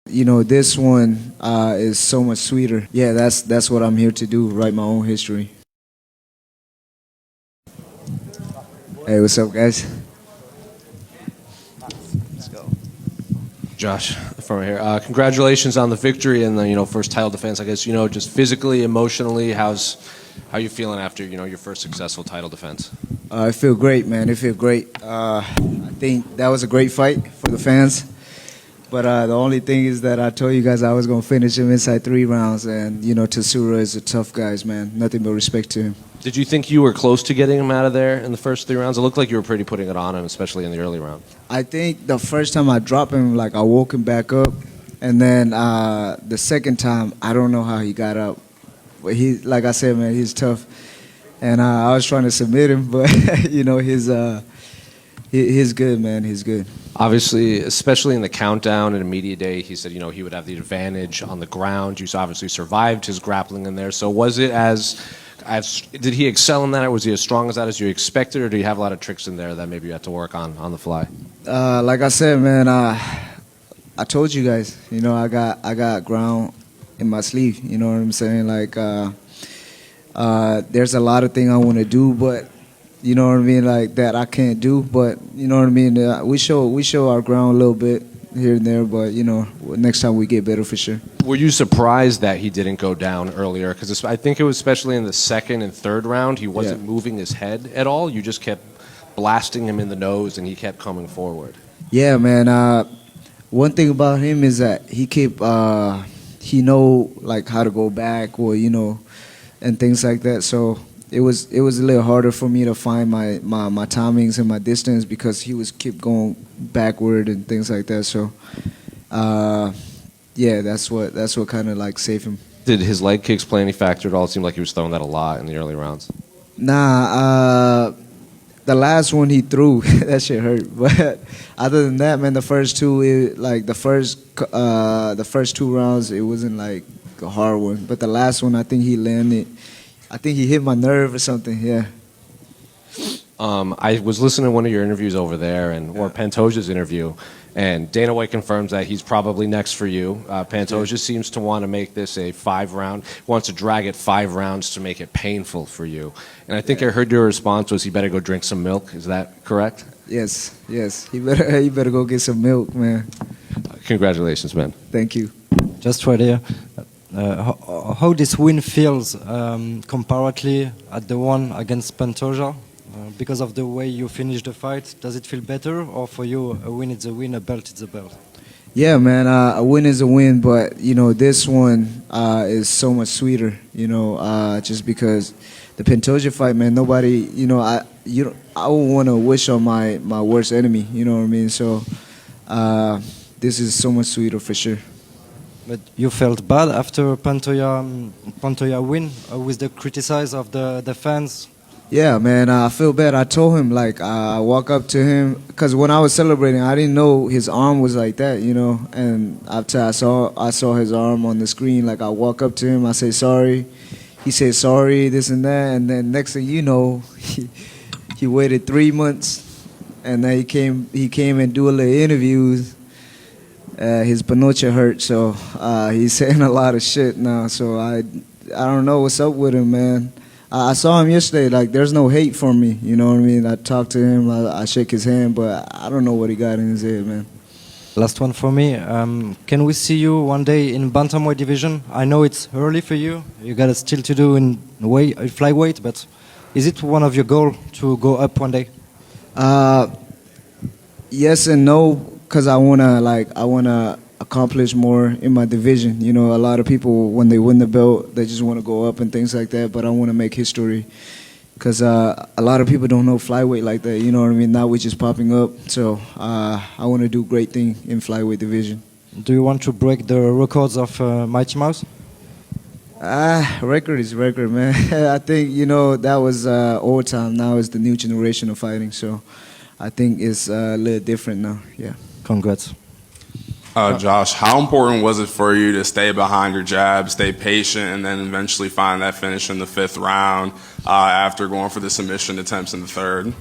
You know, this one is so much sweeter. Yeah, that's what I'm here to do, write my own history. Hey, what's up, guys? Josh, from here. Congratulations on the victory and the first title defense. I guess just physically, emotionally, how you feeling after your first successful title defense? I feel great, man. It feels great. I think that was a great fight for the fans. But the only thing is that I told you guys I was going to finish him inside 3 rounds. And, Tatsuro is a tough guy, man. Nothing but respect to him. Did you think you were close to getting him out of there in the first 3 rounds? It looked like you were pretty putting it on him, especially in the early round. I think the first time I dropped him, I woke him back up. And then the second time, I don't know how he got up. But he, like I said, man, he's tough. And I was trying to submit him, but, he's good, man. He's good. Obviously, especially in the countdown and media day, he said, he would have the advantage on the ground. You obviously survived his grappling in there. So was it did he excel in that, or was he as strong as that as you expected, or do you have a lot of tricks in there that maybe you had to work on the fly? Like I said, man, I told you guys, I got ground in my sleeve. You know what I'm saying? There's a lot of things I want to do, but you know what I mean, that I can't do. But you know what I mean. We show our ground a little bit here and there, but next time we get better for sure. Were you surprised that he didn't go down earlier? Because I think it was especially in the second and third round, he wasn't moving his head at all. You just kept blasting him in the nose, and he kept coming forward. Yeah, man. One thing about him is that he know how to go back, or and things like that. So it was a little harder for me to find my timings and my distance, because he was keep going backward and things like that. So yeah, that's what kind of saved him. Did his leg kicks play any factor at all? It seemed like he was throwing that a lot in the early rounds. Nah, the last one he threw, that shit hurt. But other than that, man, the first 2 rounds, it wasn't a hard one. But the last one, I think he landed. I think he hit my nerve or something. Yeah. I was listening to one of your interviews over there, or Pantoja's interview, and Dana White confirms that he's probably next for you. Pantoja seems to want to make this a 5-round, wants to drag it 5 rounds to make it painful for you. And I think I heard your response was he better go drink some milk. Is that correct? Yes. He better go get some milk, man. Congratulations, man. Thank you. Just right here. How this win feels comparatively at the one against Pantoja? Because of the way you finished the fight, does it feel better, or for you a win is a win, a belt is a belt? Yeah, man, a win is a win, but this one is so much sweeter. Just because the Pantoja fight, man, nobody, I would want to wish on my worst enemy. You know what I mean? So this is so much sweeter for sure. But you felt bad after Pantoja win with the criticize of the fans? Yeah, man, I feel bad. I told him, I walk up to him, because when I was celebrating, I didn't know his arm was like that, And after I saw his arm on the screen, I walk up to him, I say sorry. He said sorry, this and that, and then next thing you know, he waited 3 months, and then he came and do a little interviews. His panocha hurt, so he's saying a lot of shit now. So I don't know what's up with him, man. I saw him yesterday. There's no hate for me. You know what I mean? I talked to him. I shake his hand, but I don't know what he got in his head, man. Last one for me. Can we see you one day in bantamweight division? I know it's early for you. You got still to do in flyweight, but is it one of your goals to go up one day? Yes and no, because I wanna accomplish more in my division. A lot of people, when they win the belt, they just want to go up and things like that. But I want to make history, because a lot of people don't know flyweight like that. You know what I mean? Now we're just popping up. So I want to do great thing in flyweight division. Do you want to break the records of Mighty Mouse? Record is record, man. I think, that was old time. Now it's the new generation of fighting. So I think it's a little different now. Yeah. Congrats. Josh, how important was it for you to stay behind your jab, stay patient, and then eventually find that finish in the 5th round after going for the submission attempts in the 3rd?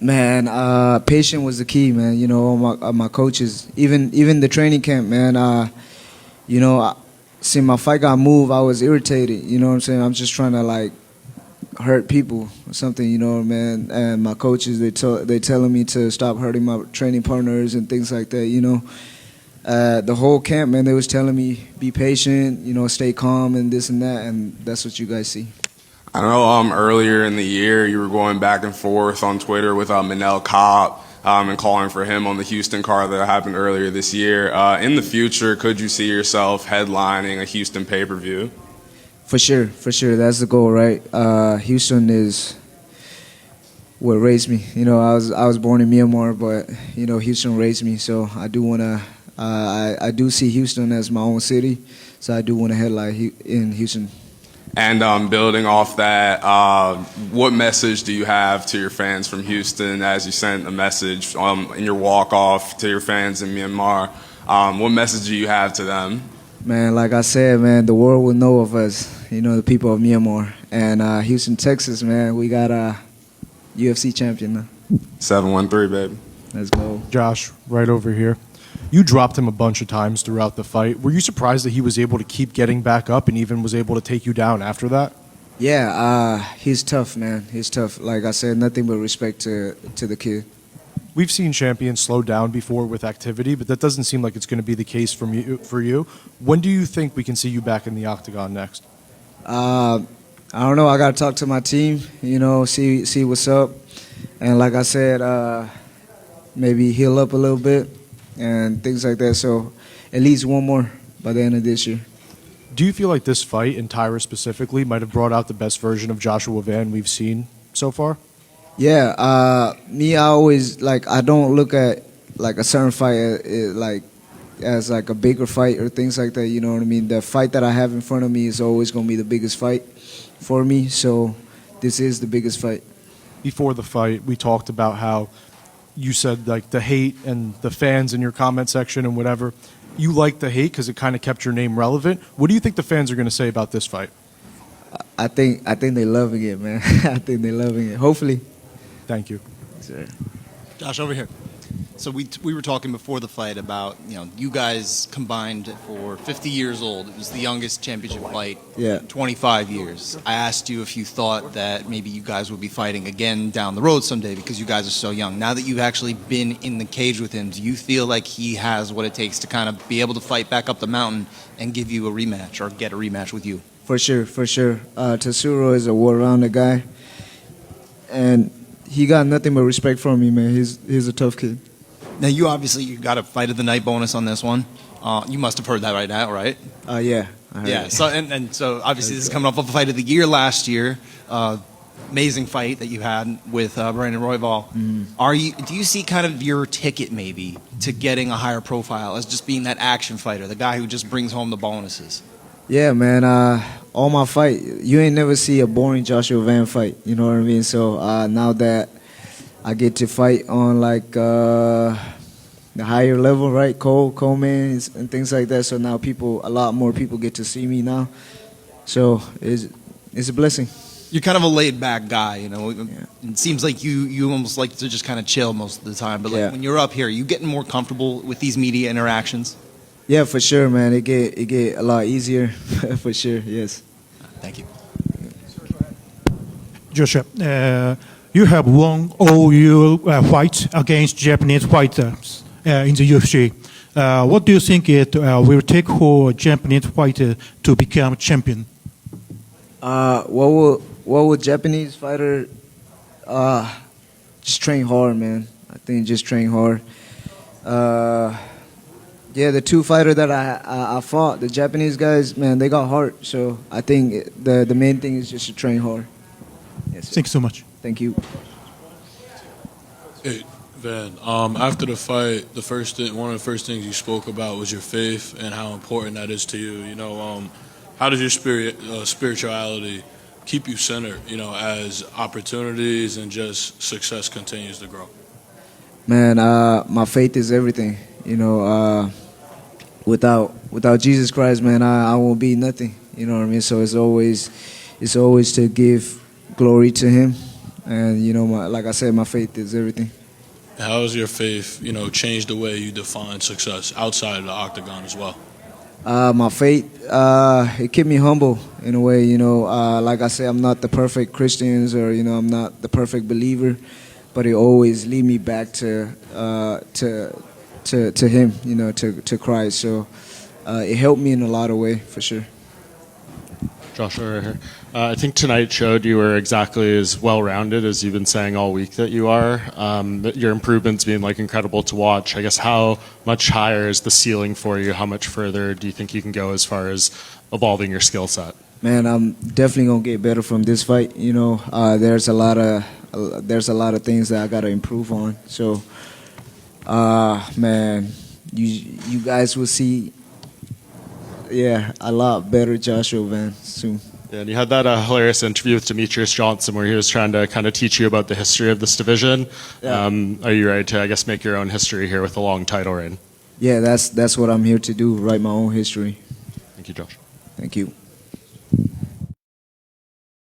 Man, patience was the key, man. You know, all my coaches, even the training camp, man. You know, see my fight got moved, I was irritated. You know what I'm saying? I'm just trying to like hurt people or something. You know, man. And my coaches, they telling me to stop hurting my training partners and things like that. You know, the whole camp, man, they was telling me be patient. You know, stay calm and this and that, and that's what you guys see. I know earlier in the year you were going back and forth on Twitter with Manel Cobb and calling for him on the Houston card that happened earlier this year. In the future, could you see yourself headlining a Houston pay-per-view? For sure. That's the goal, right? Houston is what raised me. You know, I was born in Myanmar, but you know, Houston raised me. So I do wanna. I do see Houston as my own city. So I do want to headline in Houston. And building off that, what message do you have to your fans from Houston as you sent a message in your walk-off to your fans in Myanmar? What message do you have to them? Man, like I said, man, the world will know of us, you know, the people of Myanmar. And Houston, Texas, man, we got a UFC champion now. 713, baby. Let's go. Josh, right over here. You dropped him a bunch of times throughout the fight. Were you surprised that he was able to keep getting back up and even was able to take you down after that? Yeah, he's tough, man. He's tough. Like I said, nothing but respect to the kid. We've seen champions slow down before with activity, but that doesn't seem like it's going to be the case for you. When do you think we can see you back in the octagon next? I don't know. I got to talk to my team, you know, see what's up. And like I said, maybe heal up a little bit and things like that. So at least one more by the end of this year. Do you feel like this fight, and Tyra specifically, might have brought out the best version of Joshua Van we've seen so far? Yeah, I always, like, I don't look at, like, a certain fight as, like, a bigger fight or things like that, you know what I mean? The fight that I have in front of me is always going to be the biggest fight for me, so this is the biggest fight. Before the fight, we talked about how you said, like, the hate and the fans in your comment section and whatever. You like the hate because it kind of kept your name relevant. What do you think the fans are going to say about this fight? I think they're loving it, man. I think they're loving it. Hopefully. Thank you. Sure. Josh, over here. So we were talking before the fight about, you know, you guys combined for 50 years old. It was the youngest championship fight in 25 years. I asked you if you thought that maybe you guys would be fighting again down the road someday because you guys are so young. Now that you've actually been in the cage with him, do you feel like he has what it takes to kind of be able to fight back up the mountain and give you a rematch or get a rematch with you? For sure. Tatsuro is a well-rounded guy, and he got nothing but respect from me, man. He's a tough kid. Now, you got a fight of the night bonus on this one. You must have heard that right now, right? Yeah. I heard Yeah. it. So obviously this is coming off of a fight of the year last year. Amazing fight that you had with Brandon Royval. Do you see kind of your ticket maybe to getting a higher profile as just being that action fighter, the guy who just brings home the bonuses? Yeah, man. All my fight, you ain't never see a boring Joshua Van fight. You know what I mean? So now that I get to fight on like the higher level, right? Coleman and things like that. So now a lot more people get to see me now. So it's a blessing. You're kind of a laid-back guy, you know. It seems like you almost like to just kind of chill most of the time. But like when you're up here, you getting more comfortable with these media interactions? Yeah, for sure, man. It get a lot easier, for sure. Yes. Thank you. Joshua, you have won all your fights against Japanese fighters in the UFC. What do you think it will take for a Japanese fighter to become champion? What would Japanese fighter just train hard, man. I think just train hard. Yeah, the two fighter that I fought, the Japanese guys, man, they got heart. So I think the main thing is just to train hard. Yes. Thank you so much. Thank you. Hey, Van. After the fight, one of the first things you spoke about was your faith and how important that is to you. You know, how does your spirituality keep you centered? You know, as opportunities and just success continues to grow. Man, my faith is everything. You know, without Jesus Christ, man, I won't be nothing. You know what I mean? So it's always to give glory to Him. and you know, like I said, my faith is everything. How has your faith, changed the way you define success outside of the octagon as well? My faith, it kept me humble in a way. Like I said, I'm not the perfect Christians, or I'm not the perfect believer, but it always lead me back to Him, to Christ. So it helped me in a lot of way, for sure. Joshua right here. I think tonight showed you were exactly as well-rounded as you've been saying all week that you are. Your improvements being incredible to watch. I guess how much higher is the ceiling for you? How much further do you think you can go as far as evolving your skill set? Man, I'm definitely gonna get better from this fight. There's a lot of things that I gotta improve on. So, man, you guys will see. Yeah, a lot better Joshua Van soon. Yeah, and you had that hilarious interview with Demetrius Johnson where he was trying to kind of teach you about the history of this division. Yeah. Are you ready to, I guess, make your own history here with a long title reign? Yeah, that's what I'm here to do, write my own history. Thank you, Josh. Thank you.